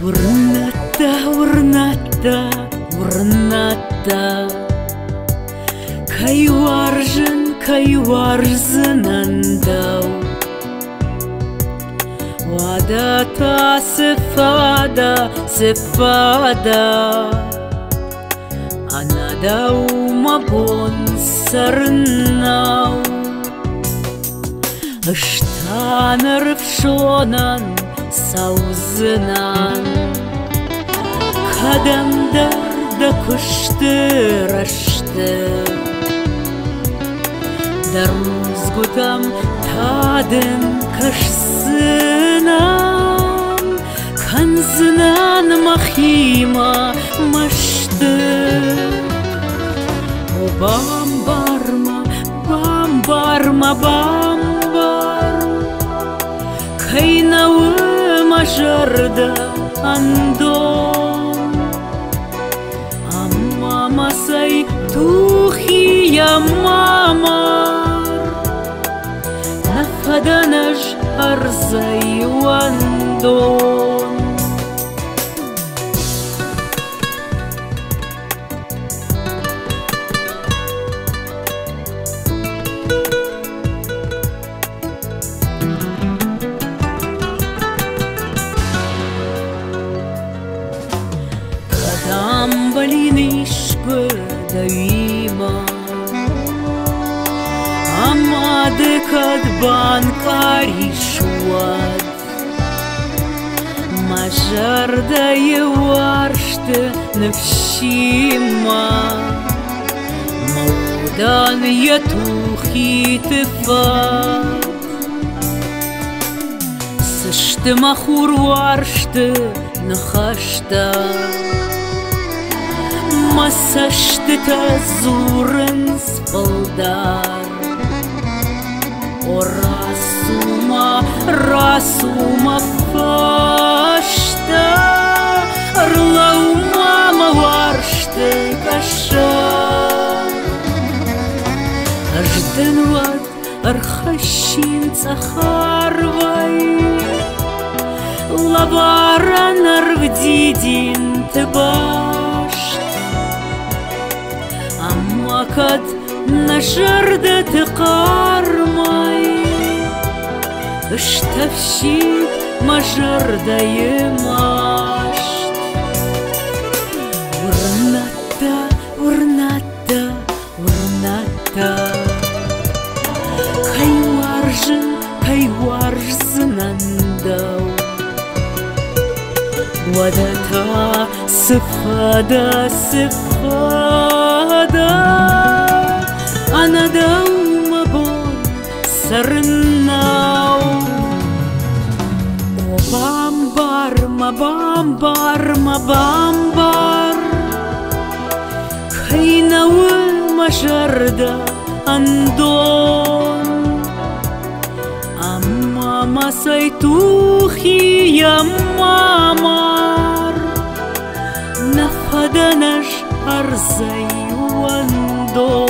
ورنتا ورنتا ورنتا كي وارزنندو واداتا سفادا أنا دوما بونسرناو اشتان رفشونان سوزنان كدم درد كشترشتر در روز گوتم تادن کشسنان کنزنان مخیما مشتر و بامبار كينو مجرد اندون اما مسي توخي يا مامار نفدنج ارزي واندون Болинишко давима Амадекад банкаришуад Мажарда еварште навшима Маудан ятухи тефад Саште махур варште нахашта مسشت تزورن سفلدار و راسوما فاشتا ارلو ماما وارشت كشا اجدن واد ارخشين تخاروي لبارا نرفديدين تباش أماكد نشردت قارماي اشتفشيت مجرد يماشت ورنتا كي وارزنندو ودتا سفادا أنا دوما بون سرناو بامبار كينو مجرد اندون أما ما سيتوخي يا مامار نفدنش أرزي واندون